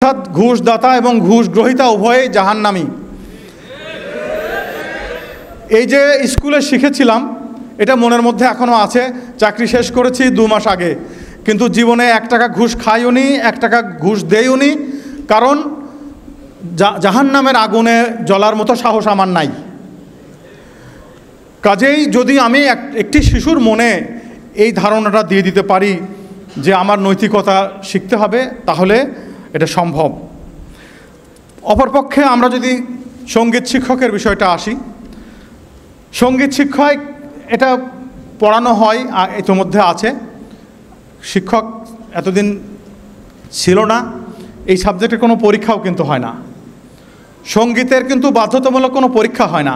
অর্থাৎ ঘুষদাতা এবং ঘুষ গ্রহীতা উভয়ই জাহান্নামী। এই যে স্কুলে শিখেছিলাম এটা মনের মধ্যে এখনও আছে। চাকরি শেষ করেছি 2 মাস আগে, কিন্তু জীবনে 1 টাকা ঘুষ খাইও নি, 1 টাকা ঘুষ দেইও নি, কারণ জাহান্নামের আগুনে জ্বলার মতো সাহস আমার নাই। কাজেই যদি আমি একটি শিশুর মনে এই ধারণাটা দিয়ে দিতে পারি যে আমার নৈতিকতা শিখতে হবে, তাহলে এটা সম্ভব। অপরপক্ষে আমরা যদি সঙ্গীত শিক্ষকের বিষয়টা আসি, সঙ্গীত শিক্ষক এটা পড়ানো হয়, ইতিমধ্যে আছে। শিক্ষক এতদিন ছিল না, এই সাবজেক্টের কোনো পরীক্ষাও কিন্তু হয় না। সঙ্গীতের কিন্তু বাধ্যতামূলক কোনো পরীক্ষা হয় না,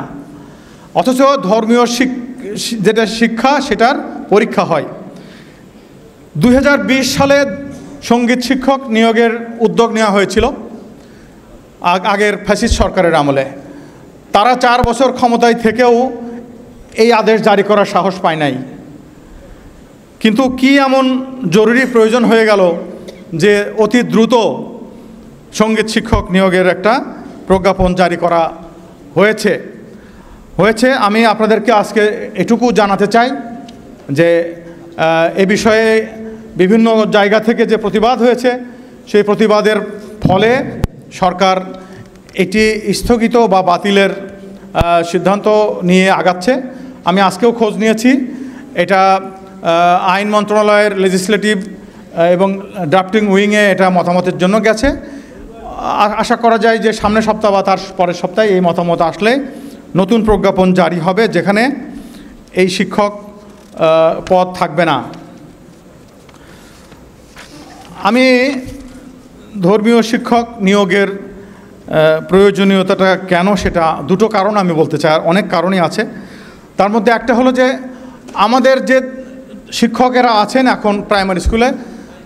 অথচ ধর্মীয় যেটা শিক্ষা সেটার পরীক্ষা হয়। 2020 সালে সঙ্গীত শিক্ষক নিয়োগের উদ্যোগ নেওয়া হয়েছিল আগের ফ্যাসিস্ট সরকারের আমলে। তারা 4 বছর ক্ষমতায় থেকেও এই আদেশ জারি করার সাহস পায় নাই। কিন্তু কি এমন জরুরি প্রয়োজন হয়ে গেল যে অতি দ্রুত সঙ্গীত শিক্ষক নিয়োগের একটা প্রজ্ঞাপন জারি করা হয়েছে। আমি আপনাদেরকে আজকে এটুকু জানাতে চাই যে এ বিষয়ে বিভিন্ন জায়গা থেকে যে প্রতিবাদ হয়েছে, সেই প্রতিবাদের ফলে সরকার এটি স্থগিত বা বাতিলের সিদ্ধান্ত নিয়ে আগাচ্ছে। আমি আজকেও খোঁজ নিয়েছি, এটা আইন মন্ত্রণালয়ের লেজিসলেটিভ এবং ড্রাফটিং উইংয়ে এটা মতামতের জন্য গেছে। আশা করা যায় যে সামনের সপ্তাহ বা তার পরের সপ্তাহে এই মতামত আসলে নতুন প্রজ্ঞাপন জারি হবে, যেখানে এই শিক্ষক পদ থাকবে না। আমি ধর্মীয় শিক্ষক নিয়োগের প্রয়োজনীয়তাটা কেন, সেটা 2টো কারণ আমি বলতে চাই। অনেক কারণই আছে, তার মধ্যে একটা হলো যে আমাদের যে শিক্ষকেরা আছেন এখন প্রাইমারি স্কুলে,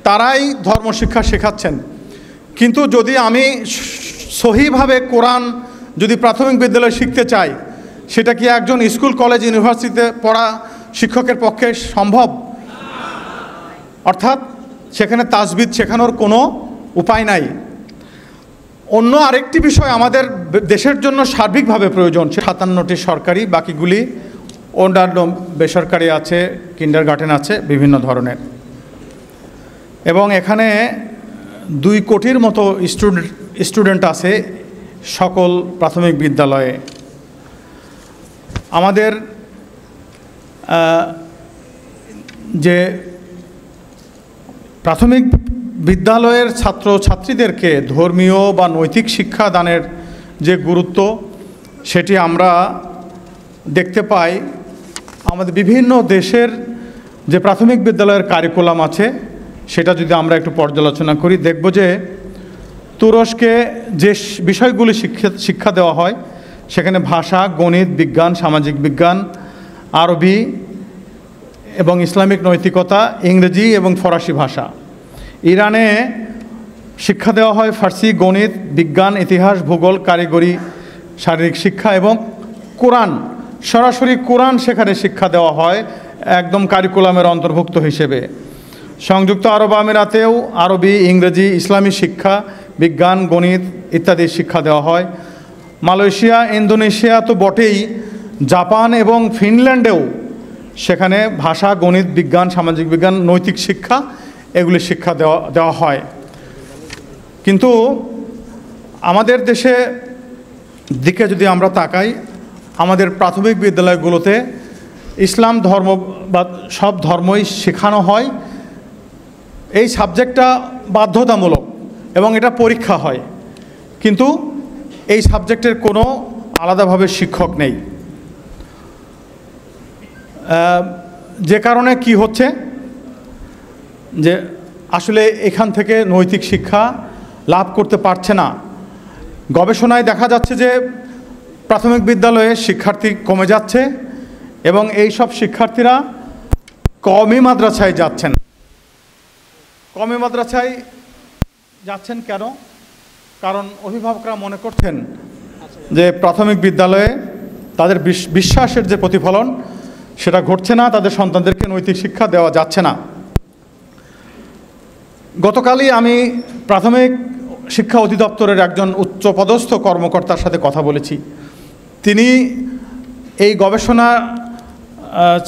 তারাই ধর্মশিক্ষা শেখাচ্ছেন। কিন্তু যদি আমি সহিভাবে কোরআন যদি প্রাথমিক বিদ্যালয়ে শিখতে চাই, সেটা কি একজন স্কুল কলেজ ইউনিভার্সিটিতে পড়া শিক্ষকের পক্ষে সম্ভব? অর্থাৎ সেখানে তাজবিদ শেখানোর কোনো উপায় নাই। অন্য আরেকটি বিষয় আমাদের দেশের জন্য সার্বিকভাবে প্রয়োজন, 57টি সরকারি, বাকিগুলি অন্যান্য বেসরকারি আছে, কিন্ডারগার্টেন আছে বিভিন্ন ধরনের, এবং এখানে 2 কোটির মতো স্টুডেন্ট আছে সকল প্রাথমিক বিদ্যালয়ে। আমাদের যে প্রাথমিক বিদ্যালয়ের ছাত্রছাত্রীদেরকে ধর্মীয় বা নৈতিক শিক্ষা দানের যে গুরুত্ব, সেটি আমরা দেখতে পাই আমাদের বিভিন্ন দেশের যে প্রাথমিক বিদ্যালয়ের কারিকুলাম আছে, সেটা যদি আমরা একটু পর্যালোচনা করি, দেখব যে তুরস্কে যে বিষয়গুলি শিক্ষা দেওয়া হয় সেখানে ভাষা, গণিত, বিজ্ঞান, সামাজিক বিজ্ঞান, আরবি এবং ইসলামিক নৈতিকতা, ইংরেজি এবং ফরাসি ভাষা। ইরানে শিক্ষা দেওয়া হয় ফার্সি, গণিত, বিজ্ঞান, ইতিহাস, ভূগোল, কারিগরি, শারীরিক শিক্ষা এবং কোরআন। সরাসরি কোরআন সেখানে শিক্ষা দেওয়া হয় একদম কারিকুলামের অন্তর্ভুক্ত হিসেবে। সংযুক্ত আরব আমিরাতেও আরবি, ইংরেজি, ইসলামী শিক্ষা, বিজ্ঞান, গণিত ইত্যাদি শিক্ষা দেওয়া হয়। মালয়েশিয়া, ইন্দোনেশিয়া তো বটেই, জাপান এবং ফিনল্যান্ডেও সেখানে ভাষা, গণিত, বিজ্ঞান, সামাজিক বিজ্ঞান, নৈতিক শিক্ষা এগুলি শিক্ষা দেওয়া হয়। কিন্তু আমাদের দেশে দিকে যদি আমরা তাকাই, আমাদের প্রাথমিক বিদ্যালয়গুলোতে ইসলাম ধর্ম বা সব ধর্মই শেখানো হয়। এই সাবজেক্টটা বাধ্যতামূলক এবং এটা পরীক্ষা হয়, কিন্তু এই সাবজেক্টের কোনো আলাদাভাবে শিক্ষক নেই। যে কারণে কি হচ্ছে যে আসলে এখান থেকে নৈতিক শিক্ষা লাভ করতে পারছে না। গবেষণায় দেখা যাচ্ছে যে প্রাথমিক বিদ্যালয়ে শিক্ষার্থী কমে যাচ্ছে এবং এই সব শিক্ষার্থীরা কওমি মাদ্রাসায় যাচ্ছেন। কওমি মাদ্রাসায় যাচ্ছেন কেন? কারণ অভিভাবকরা মনে করছেন যে প্রাথমিক বিদ্যালয়ে তাদের বিশ্বাসের যে প্রতিফলন সেটা ঘটছে না, তাদের সন্তানদেরকে নৈতিক শিক্ষা দেওয়া যাচ্ছে না। গতকালই আমি প্রাথমিক শিক্ষা অধিদপ্তরের একজন উচ্চপদস্থ কর্মকর্তার সাথে কথা বলেছি। তিনি এই গবেষণা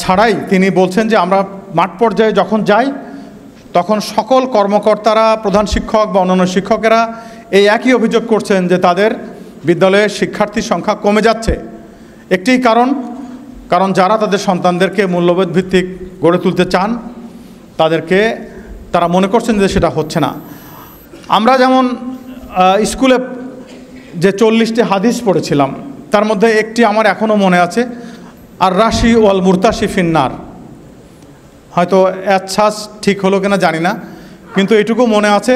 ছাড়াই তিনি বলছেন যে আমরা মাঠ পর্যায়ে যখন যাই তখন সকল কর্মকর্তারা, প্রধান শিক্ষক বা অন্যান্য শিক্ষকেরা এই একই অভিযোগ করছেন যে তাদের বিদ্যালয়ের শিক্ষার্থীর সংখ্যা কমে যাচ্ছে। একটি কারণ যারা তাদের সন্তানদেরকে মূল্যবোধ ভিত্তিক গড়ে তুলতে চান তারা মনে করছেন যে সেটা হচ্ছে না। আমরা যেমন স্কুলে যে 40টি হাদিস পড়েছিলাম তার মধ্যে একটি আমার এখনও মনে আছে, আর রাশি ওয়াল মুরতাশি ফিন্নার। হয়তো এচ্ছাস ঠিক হলো কিনা জানি না, কিন্তু এটুকু মনে আছে,